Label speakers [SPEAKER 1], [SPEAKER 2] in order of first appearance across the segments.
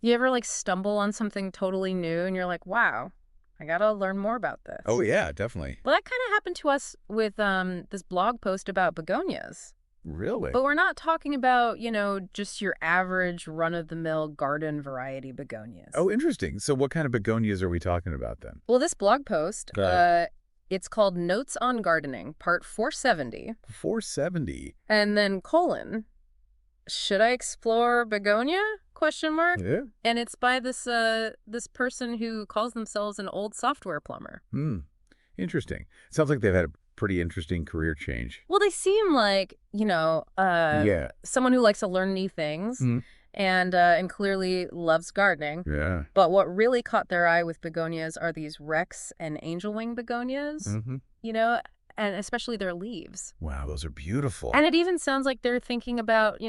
[SPEAKER 1] You ever like stumble on something totally new and you're like, wow, I gotta learn more about
[SPEAKER 2] Oh,
[SPEAKER 1] this?
[SPEAKER 2] yeah, definitely.
[SPEAKER 1] Well, that kind of happened to us with this blog post about begonias.
[SPEAKER 2] Really?
[SPEAKER 1] But we're not talking about, just your average run-of-the-mill garden variety begonias.
[SPEAKER 2] Oh, interesting. So what kind of begonias are we talking about then?
[SPEAKER 1] Well, this blog post,
[SPEAKER 2] Uh,
[SPEAKER 1] it's called Notes on Gardening, part 470,
[SPEAKER 2] 470.
[SPEAKER 1] and then colon, should I explore begonia? Question mark.
[SPEAKER 2] Yeah.
[SPEAKER 1] And it's by this person who calls themselves an old software plumber.
[SPEAKER 2] Hmm. Interesting. Sounds like they've had a pretty interesting career change.
[SPEAKER 1] Well, they seem like,
[SPEAKER 2] Yeah.
[SPEAKER 1] someone who likes to learn new things
[SPEAKER 2] Hmm.
[SPEAKER 1] and clearly loves gardening.
[SPEAKER 2] Yeah.
[SPEAKER 1] But what really caught their eye with begonias are these Rex and angelwing begonias,
[SPEAKER 2] Hmm.
[SPEAKER 1] you know, and especially their leaves.
[SPEAKER 2] Wow, those are beautiful.
[SPEAKER 1] And it even sounds like they're thinking about,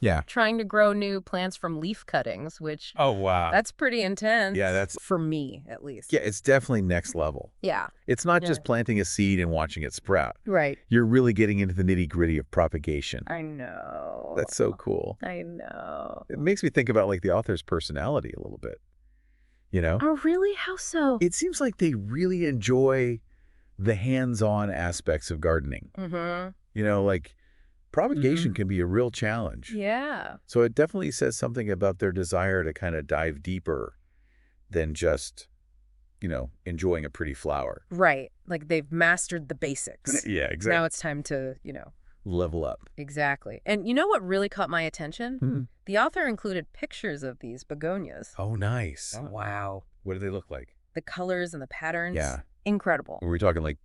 [SPEAKER 2] Yeah.
[SPEAKER 1] trying to grow new plants from leaf cuttings, which
[SPEAKER 2] Oh, wow.
[SPEAKER 1] that's pretty intense.
[SPEAKER 2] Yeah, that's
[SPEAKER 1] for me, at least.
[SPEAKER 2] yeah, it's definitely next level.
[SPEAKER 1] Yeah.
[SPEAKER 2] It's not
[SPEAKER 1] Yeah.
[SPEAKER 2] just planting a seed and watching it sprout.
[SPEAKER 1] Right.
[SPEAKER 2] You're really getting into the nitty-gritty of propagation.
[SPEAKER 1] I know.
[SPEAKER 2] That's so cool.
[SPEAKER 1] I know.
[SPEAKER 2] It makes me think about like the author's personality a little bit. You know?
[SPEAKER 1] Oh, really? How so?
[SPEAKER 2] It seems like they really enjoy the hands-on aspects of gardening.
[SPEAKER 1] Mm-hmm.
[SPEAKER 2] Like propagation can be a real challenge.
[SPEAKER 1] Yeah.
[SPEAKER 2] So it definitely says something about their desire to kind of dive deeper than just, enjoying a pretty flower.
[SPEAKER 1] Right. Like they've mastered the basics.
[SPEAKER 2] Yeah, exactly.
[SPEAKER 1] Now it's time to,
[SPEAKER 2] Level up.
[SPEAKER 1] exactly. And you know what really caught my attention?
[SPEAKER 2] Hmm.
[SPEAKER 1] The author included pictures of these begonias.
[SPEAKER 2] Oh, nice.
[SPEAKER 1] Wow.
[SPEAKER 2] What do they look like?
[SPEAKER 1] The colors and the patterns.
[SPEAKER 2] Yeah.
[SPEAKER 1] Incredible.
[SPEAKER 2] Were we talking like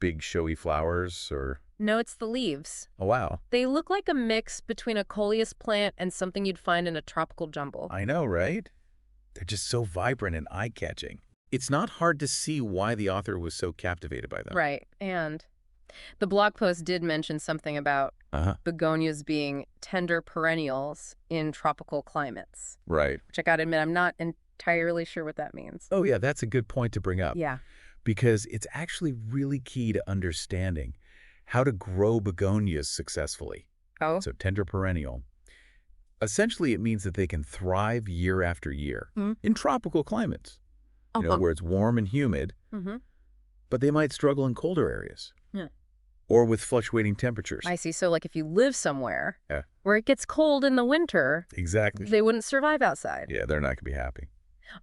[SPEAKER 2] big showy flowers or?
[SPEAKER 1] No, it's the leaves.
[SPEAKER 2] Oh, wow.
[SPEAKER 1] They look like a mix between a coleus plant and something you'd find in a tropical jungle.
[SPEAKER 2] I know, right? They're just so vibrant and eye-catching. It's not hard to see why the author was so captivated by them.
[SPEAKER 1] Right. And the blog post did mention something about
[SPEAKER 2] Uh-huh.
[SPEAKER 1] begonias being tender perennials in tropical climates,
[SPEAKER 2] Right.
[SPEAKER 1] which I gotta admit, I'm not entirely sure what that means.
[SPEAKER 2] Oh, yeah, that's a good point to bring up.
[SPEAKER 1] Yeah.
[SPEAKER 2] Because it's actually really key to understanding how to grow begonias successfully.
[SPEAKER 1] Oh.
[SPEAKER 2] So tender perennial. Essentially, it means that they can thrive year after year in tropical climates, where it's warm and humid,
[SPEAKER 1] Mm-hmm.
[SPEAKER 2] but they might struggle in colder areas.
[SPEAKER 1] Yeah.
[SPEAKER 2] Or with fluctuating temperatures.
[SPEAKER 1] I see. So, like, if you live somewhere
[SPEAKER 2] Yeah.
[SPEAKER 1] where it gets cold in the winter,
[SPEAKER 2] Exactly.
[SPEAKER 1] they wouldn't survive outside.
[SPEAKER 2] Yeah, they're not going to be happy.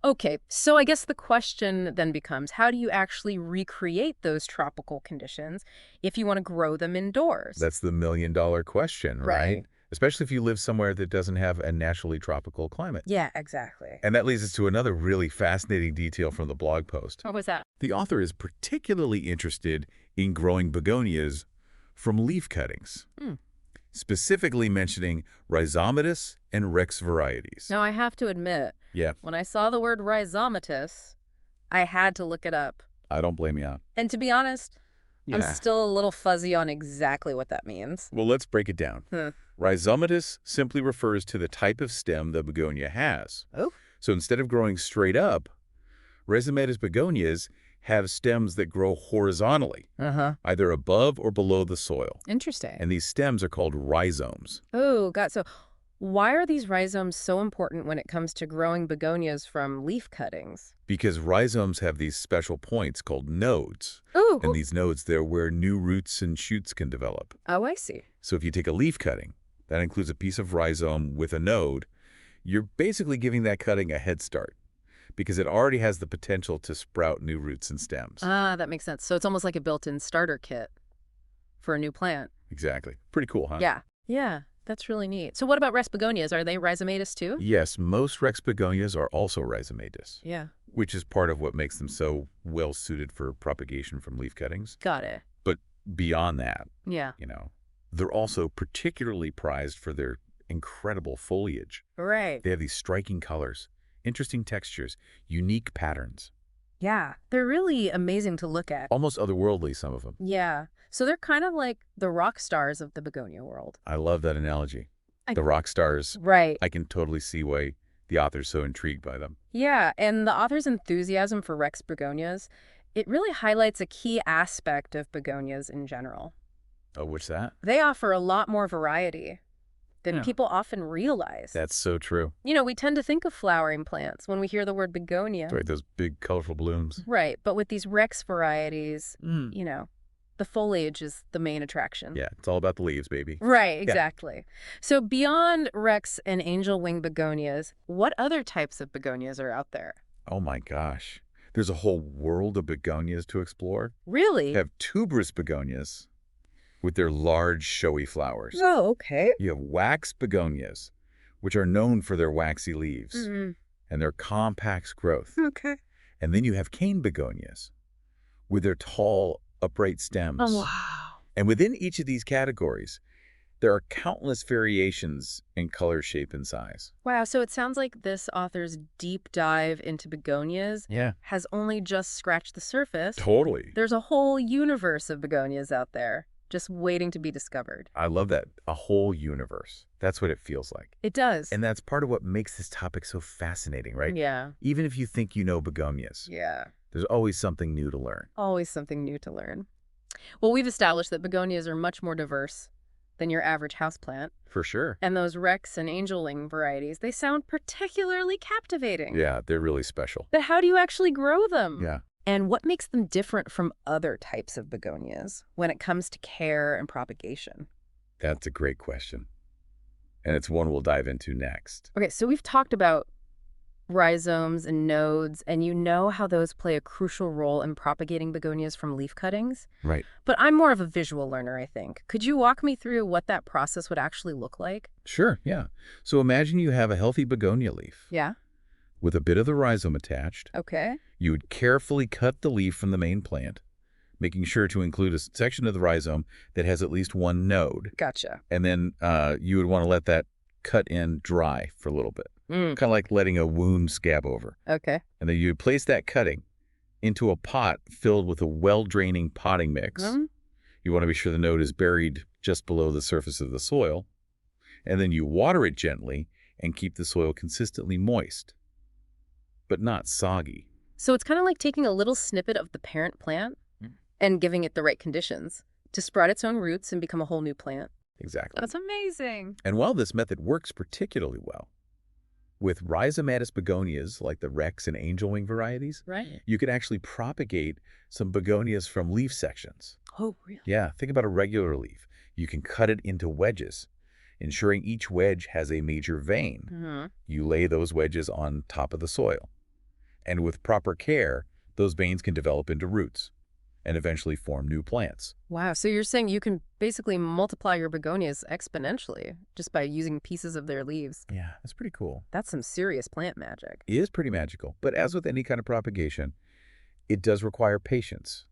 [SPEAKER 1] Okay, so I guess the question then becomes, how do you actually recreate those tropical conditions if you want to grow them indoors?
[SPEAKER 2] That's the million-dollar question, right?
[SPEAKER 1] Right.
[SPEAKER 2] Especially if you live somewhere that doesn't have a naturally tropical climate.
[SPEAKER 1] Yeah, exactly.
[SPEAKER 2] And that leads us to another really fascinating detail from the blog post.
[SPEAKER 1] What was that?
[SPEAKER 2] The author is particularly interested in growing begonias from leaf cuttings, specifically mentioning rhizomatous and Rex varieties.
[SPEAKER 1] Now, I have to admit,
[SPEAKER 2] Yeah,
[SPEAKER 1] when I saw the word rhizomatous, I had to look it up.
[SPEAKER 2] I don't blame you.
[SPEAKER 1] And to be honest, I'm
[SPEAKER 2] Yeah.
[SPEAKER 1] still a little fuzzy on exactly what that means.
[SPEAKER 2] Well, let's break it down. Rhizomatous simply refers to the type of stem the begonia has.
[SPEAKER 1] Oh.
[SPEAKER 2] So instead of growing straight up, rhizomatous begonias have stems that grow horizontally,
[SPEAKER 1] Uh-huh.
[SPEAKER 2] either above or below the soil.
[SPEAKER 1] Interesting.
[SPEAKER 2] And these stems are called rhizomes.
[SPEAKER 1] Oh, so why are these rhizomes so important when it comes to growing begonias from leaf cuttings?
[SPEAKER 2] Because rhizomes have these special points called nodes.
[SPEAKER 1] Ooh.
[SPEAKER 2] And these nodes, they're where new roots and shoots can develop.
[SPEAKER 1] Oh, I see.
[SPEAKER 2] So if you take a leaf cutting, that includes a piece of rhizome with a node, you're basically giving that cutting a head start because it already has the potential to sprout new roots and stems.
[SPEAKER 1] Ah, that makes sense. So it's almost like a built-in starter kit for a new plant.
[SPEAKER 2] Exactly. Pretty cool, huh?
[SPEAKER 1] Yeah. Yeah, that's really neat. So what about Rex begonias? Are they rhizomatous too?
[SPEAKER 2] Yes, most Rex begonias are also rhizomatous,
[SPEAKER 1] Yeah.
[SPEAKER 2] which is part of what makes them so well suited for propagation from leaf cuttings.
[SPEAKER 1] Got it.
[SPEAKER 2] But beyond that,
[SPEAKER 1] Yeah.
[SPEAKER 2] they're also particularly prized for their incredible foliage.
[SPEAKER 1] Right.
[SPEAKER 2] They have these striking colors, interesting textures, unique patterns,
[SPEAKER 1] Yeah. They're really amazing to look at.
[SPEAKER 2] almost otherworldly, some of them.
[SPEAKER 1] Yeah. So they're kind of like the rock stars of the begonia world.
[SPEAKER 2] I love that analogy.
[SPEAKER 1] I-
[SPEAKER 2] The rock stars,
[SPEAKER 1] Right.
[SPEAKER 2] I can totally see why the author's so intrigued by them.
[SPEAKER 1] Yeah, and the author's enthusiasm for Rex begonias, it really highlights a key aspect of begonias in general.
[SPEAKER 2] Oh, what's that?
[SPEAKER 1] They offer a lot more variety. than
[SPEAKER 2] Yeah.
[SPEAKER 1] people often realize.
[SPEAKER 2] That's so true.
[SPEAKER 1] We tend to think of flowering plants when we hear the word begonia.
[SPEAKER 2] Right, those big, colorful blooms.
[SPEAKER 1] Right, but with these Rex varieties,
[SPEAKER 2] Mm.
[SPEAKER 1] the foliage is the main attraction.
[SPEAKER 2] Yeah, it's all about the leaves, baby.
[SPEAKER 1] Right,
[SPEAKER 2] Yeah.
[SPEAKER 1] exactly. So beyond Rex and angel wing begonias, what other types of begonias are out there?
[SPEAKER 2] Oh my gosh. There's a whole world of begonias to explore.
[SPEAKER 1] Really?
[SPEAKER 2] You have tuberous begonias with their large, showy flowers.
[SPEAKER 1] Oh, okay.
[SPEAKER 2] You have wax begonias, which are known for their waxy leaves
[SPEAKER 1] Mm-hmm.
[SPEAKER 2] and their compact growth.
[SPEAKER 1] Okay.
[SPEAKER 2] And then you have cane begonias with their tall, upright stems.
[SPEAKER 1] Oh, wow.
[SPEAKER 2] And within each of these categories, there are countless variations in color, shape, and size.
[SPEAKER 1] Wow, so it sounds like this author's deep dive into begonias
[SPEAKER 2] Yeah.
[SPEAKER 1] has only just scratched the surface.
[SPEAKER 2] Totally.
[SPEAKER 1] There's a whole universe of begonias out there just waiting to be discovered.
[SPEAKER 2] I love that. A whole universe. That's what it feels like.
[SPEAKER 1] It does.
[SPEAKER 2] And that's part of what makes this topic so fascinating, right?
[SPEAKER 1] Yeah.
[SPEAKER 2] Even if you think you know begonias,
[SPEAKER 1] Yeah.
[SPEAKER 2] there's always something new to learn.
[SPEAKER 1] Always something new to learn. Well, we've established that begonias are much more diverse than your average houseplant.
[SPEAKER 2] For sure.
[SPEAKER 1] And those Rex and angel wing varieties, they sound particularly captivating.
[SPEAKER 2] Yeah, they're really special.
[SPEAKER 1] But how do you actually grow them?
[SPEAKER 2] Yeah.
[SPEAKER 1] And what makes them different from other types of begonias when it comes to care and propagation?
[SPEAKER 2] That's a great question. And it's one we'll dive into next.
[SPEAKER 1] Okay, so we've talked about rhizomes and nodes, and you know how those play a crucial role in propagating begonias from leaf cuttings.
[SPEAKER 2] Right.
[SPEAKER 1] But I'm more of a visual learner, I think. Could you walk me through what that process would actually look like?
[SPEAKER 2] Sure, yeah. So imagine you have a healthy begonia leaf
[SPEAKER 1] Yeah.
[SPEAKER 2] with a bit of the rhizome attached.
[SPEAKER 1] Okay.
[SPEAKER 2] You would carefully cut the leaf from the main plant, making sure to include a section of the rhizome that has at least one node.
[SPEAKER 1] Gotcha.
[SPEAKER 2] And then you would want to let that cut in dry for a little bit,
[SPEAKER 1] Mm.
[SPEAKER 2] kind of like letting a wound scab over.
[SPEAKER 1] Okay.
[SPEAKER 2] And then you would place that cutting into a pot filled with a well-draining potting mix.
[SPEAKER 1] Mm.
[SPEAKER 2] You want to be sure the node is buried just below the surface of the soil. And then you water it gently and keep the soil consistently moist, but not soggy.
[SPEAKER 1] So it's kind of like taking a little snippet of the parent plant and giving it the right conditions to sprout its own roots and become a whole new plant.
[SPEAKER 2] Exactly.
[SPEAKER 1] That's amazing.
[SPEAKER 2] And while this method works particularly well with rhizomatous begonias like the Rex and angel wing varieties,
[SPEAKER 1] Right.
[SPEAKER 2] you can actually propagate some begonias from leaf sections.
[SPEAKER 1] Oh, really?
[SPEAKER 2] Yeah, think about a regular leaf. You can cut it into wedges, ensuring each wedge has a major vein.
[SPEAKER 1] Mm-hmm.
[SPEAKER 2] You lay those wedges on top of the soil. And with proper care, those veins can develop into roots and eventually form new plants.
[SPEAKER 1] Wow. So you're saying you can basically multiply your begonias exponentially just by using pieces of their leaves.
[SPEAKER 2] Yeah, that's pretty cool.
[SPEAKER 1] That's some serious plant magic.
[SPEAKER 2] It is pretty magical, but as with any kind of propagation, it does require patience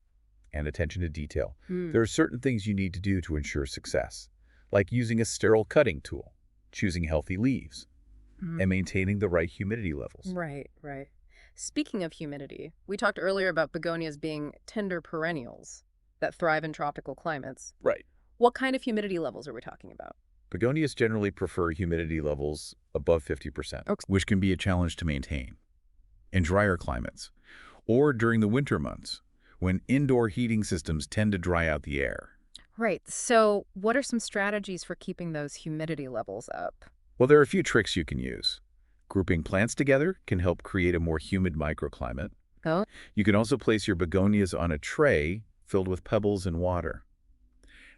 [SPEAKER 2] and attention to detail.
[SPEAKER 1] Hmm.
[SPEAKER 2] There are certain things you need to do to ensure success, like using a sterile cutting tool, choosing healthy leaves, and maintaining the right humidity levels.
[SPEAKER 1] Right, right. Speaking of humidity, we talked earlier about begonias being tender perennials that thrive in tropical climates.
[SPEAKER 2] Right.
[SPEAKER 1] What kind of humidity levels are we talking about?
[SPEAKER 2] Begonias generally prefer humidity levels above 50%,
[SPEAKER 1] Okay.
[SPEAKER 2] which can be a challenge to maintain in drier climates or during the winter months when indoor heating systems tend to dry out the air.
[SPEAKER 1] Right. So what are some strategies for keeping those humidity levels up?
[SPEAKER 2] Well, there are a few tricks you can use. Grouping plants together can help create a more humid microclimate.
[SPEAKER 1] Oh.
[SPEAKER 2] You can also place your begonias on a tray filled with pebbles and water.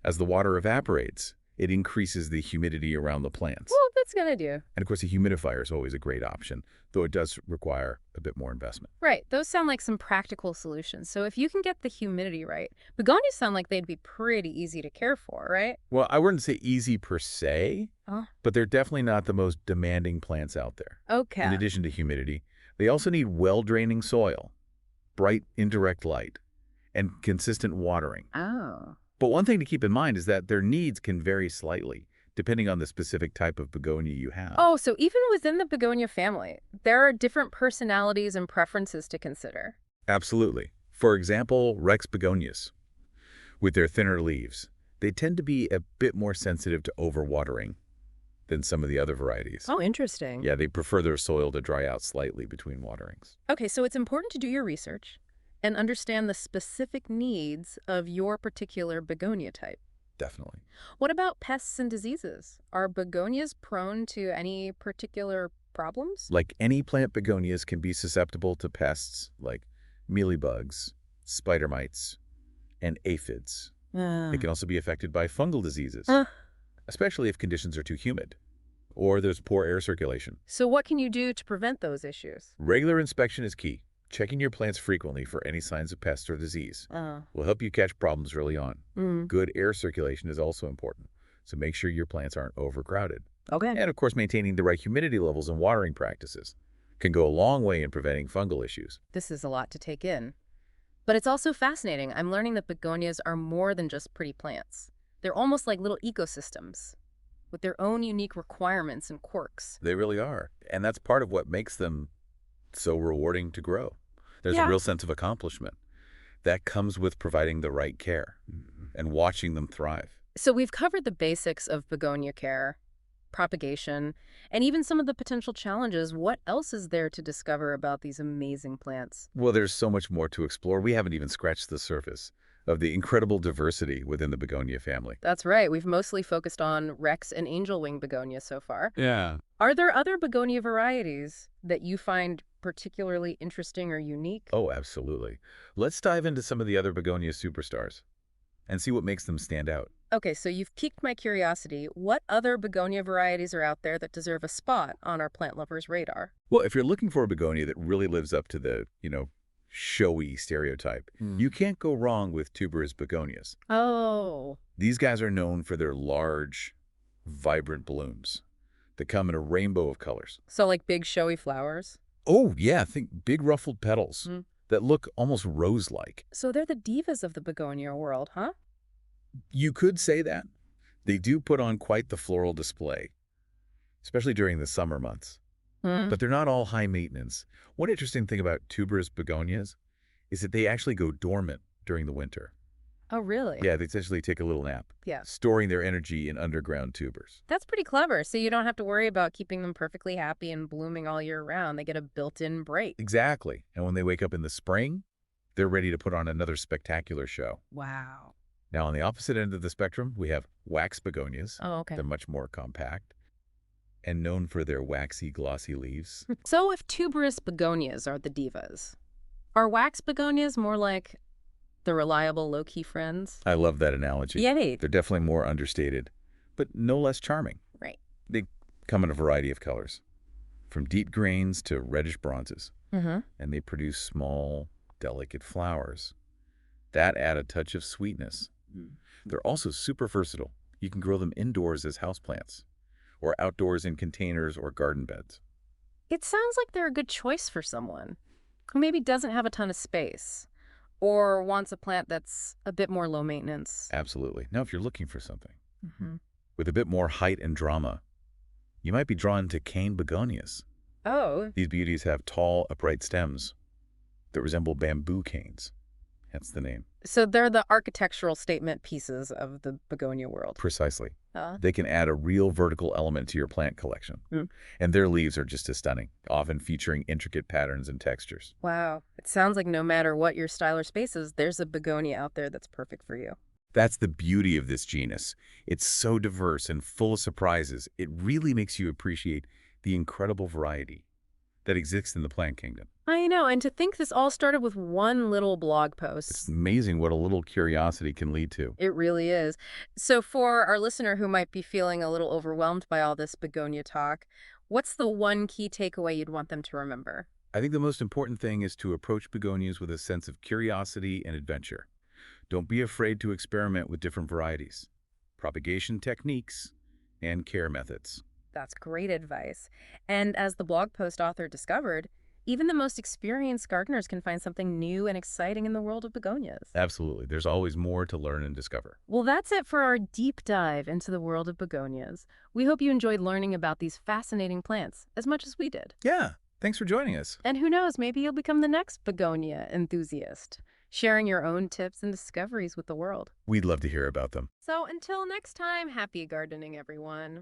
[SPEAKER 2] As the water evaporates, it increases the humidity around the plants.
[SPEAKER 1] Well, that's going to do.
[SPEAKER 2] And of course, a humidifier is always a great option, though it does require a bit more investment.
[SPEAKER 1] Right. Those sound like some practical solutions. So if you can get the humidity right, begonias sound like they'd be pretty easy to care for, right?
[SPEAKER 2] Well, I wouldn't say easy per se,
[SPEAKER 1] Oh.
[SPEAKER 2] but they're definitely not the most demanding plants out there.
[SPEAKER 1] Okay.
[SPEAKER 2] In addition to humidity, they also need well-draining soil, bright indirect light, and consistent watering.
[SPEAKER 1] Oh.
[SPEAKER 2] But one thing to keep in mind is that their needs can vary slightly, depending on the specific type of begonia you have.
[SPEAKER 1] Oh, so even within the begonia family, there are different personalities and preferences to consider.
[SPEAKER 2] Absolutely. For example, Rex begonias. With their thinner leaves, they tend to be a bit more sensitive to overwatering than some of the other varieties.
[SPEAKER 1] Oh, interesting.
[SPEAKER 2] Yeah, they prefer their soil to dry out slightly between waterings.
[SPEAKER 1] Okay, so it's important to do your research and understand the specific needs of your particular begonia type.
[SPEAKER 2] Definitely.
[SPEAKER 1] What about pests and diseases? Are begonias prone to any particular problems?
[SPEAKER 2] Like any plant, begonias can be susceptible to pests like mealybugs, spider mites, and aphids. It
[SPEAKER 1] Uh,
[SPEAKER 2] can also be affected by fungal diseases,
[SPEAKER 1] uh,
[SPEAKER 2] especially if conditions are too humid or there's poor air circulation.
[SPEAKER 1] so what can you do to prevent those issues?
[SPEAKER 2] Regular inspection is key. Checking your plants frequently for any signs of pest or disease
[SPEAKER 1] Uh,
[SPEAKER 2] will help you catch problems early on.
[SPEAKER 1] mm,
[SPEAKER 2] Good air circulation is also important, so make sure your plants aren't overcrowded.
[SPEAKER 1] okay.
[SPEAKER 2] And of course, maintaining the right humidity levels and watering practices can go a long way in preventing fungal issues.
[SPEAKER 1] This is a lot to take in. But it's also fascinating. I'm learning that begonias are more than just pretty plants. They're almost like little ecosystems with their own unique requirements and quirks.
[SPEAKER 2] They really are. And that's part of what makes them so rewarding to grow. There's a
[SPEAKER 1] Yeah.
[SPEAKER 2] real sense of accomplishment that comes with providing the right care and watching them thrive.
[SPEAKER 1] So we've covered the basics of begonia care, propagation, and even some of the potential challenges. What else is there to discover about these amazing plants?
[SPEAKER 2] Well, there's so much more to explore. We haven't even scratched the surface of the incredible diversity within the begonia family.
[SPEAKER 1] That's right. We've mostly focused on Rex and angel wing begonia so far.
[SPEAKER 2] Yeah.
[SPEAKER 1] Are there other begonia varieties that you find particularly interesting or unique?
[SPEAKER 2] Oh, absolutely. Let's dive into some of the other begonia superstars and see what makes them stand out.
[SPEAKER 1] Okay, so you've piqued my curiosity. What other begonia varieties are out there that deserve a spot on our plant lovers' radar?
[SPEAKER 2] Well, if you're looking for a begonia that really lives up to the, showy stereotype, you can't go wrong with tuberous begonias.
[SPEAKER 1] Oh,
[SPEAKER 2] These guys are known for their large, vibrant blooms that come in a rainbow of colors.
[SPEAKER 1] so like big showy flowers?
[SPEAKER 2] Oh, yeah, think big ruffled petals
[SPEAKER 1] Mm.
[SPEAKER 2] that look almost rose-like.
[SPEAKER 1] So they're the divas of the begonia world, huh?
[SPEAKER 2] You could say that. They do put on quite the floral display, especially during the summer months.
[SPEAKER 1] Mm.
[SPEAKER 2] But they're not all high maintenance. One interesting thing about tuberous begonias is that they actually go dormant during the winter.
[SPEAKER 1] Oh, really?
[SPEAKER 2] Yeah, they essentially take a little nap,
[SPEAKER 1] Yeah.
[SPEAKER 2] storing their energy in underground tubers.
[SPEAKER 1] That's pretty clever. So you don't have to worry about keeping them perfectly happy and blooming all year round. They get a built-in break.
[SPEAKER 2] Exactly. And when they wake up in the spring, they're ready to put on another spectacular show.
[SPEAKER 1] Wow.
[SPEAKER 2] Now, on the opposite end of the spectrum, we have wax begonias.
[SPEAKER 1] Oh, okay.
[SPEAKER 2] They're much more compact and known for their waxy, glossy leaves.
[SPEAKER 1] So if tuberous begonias are the divas, are wax begonias more like the reliable low-key friends?
[SPEAKER 2] I love that analogy.
[SPEAKER 1] Yay.
[SPEAKER 2] They're definitely more understated, but no less charming.
[SPEAKER 1] Right.
[SPEAKER 2] They come in a variety of colors, from deep greens to reddish bronzes,
[SPEAKER 1] Mm-hmm.
[SPEAKER 2] and they produce small, delicate flowers that add a touch of sweetness. They're also super versatile. You can grow them indoors as houseplants, or outdoors in containers or garden beds.
[SPEAKER 1] It sounds like they're a good choice for someone who maybe doesn't have a ton of space or wants a plant that's a bit more low maintenance.
[SPEAKER 2] Absolutely. Now, if you're looking for something
[SPEAKER 1] Mm-hmm.
[SPEAKER 2] with a bit more height and drama, you might be drawn to cane begonias.
[SPEAKER 1] Oh,
[SPEAKER 2] These beauties have tall, upright stems that resemble bamboo canes. Hence the name.
[SPEAKER 1] so they're the architectural statement pieces of the begonia world.
[SPEAKER 2] Precisely.
[SPEAKER 1] Huh?
[SPEAKER 2] They can add a real vertical element to your plant collection.
[SPEAKER 1] Mm.
[SPEAKER 2] And their leaves are just as stunning, often featuring intricate patterns and textures.
[SPEAKER 1] Wow. It sounds like no matter what your style or space is, there's a begonia out there that's perfect for you.
[SPEAKER 2] That's the beauty of this genus. It's so diverse and full of surprises. It really makes you appreciate the incredible variety that exists in the plant kingdom.
[SPEAKER 1] I know, and to think this all started with one little blog
[SPEAKER 2] It's
[SPEAKER 1] post.
[SPEAKER 2] amazing what a little curiosity can lead to.
[SPEAKER 1] It really is. So for our listener who might be feeling a little overwhelmed by all this begonia talk, what's the one key takeaway you'd want them to remember?
[SPEAKER 2] I think the most important thing is to approach begonias with a sense of curiosity and adventure. Don't be afraid to experiment with different varieties, propagation techniques, and care methods.
[SPEAKER 1] That's great advice. And as the blog post author discovered, even the most experienced gardeners can find something new and exciting in the world of begonias.
[SPEAKER 2] Absolutely. There's always more to learn and discover.
[SPEAKER 1] Well, that's it for our deep dive into the world of begonias. We hope you enjoyed learning about these fascinating plants as much as we did.
[SPEAKER 2] Yeah. Thanks for joining us.
[SPEAKER 1] And who knows, maybe you'll become the next begonia enthusiast, sharing your own tips and discoveries with the world.
[SPEAKER 2] We'd love to hear about them.
[SPEAKER 1] So until next time, happy gardening, everyone.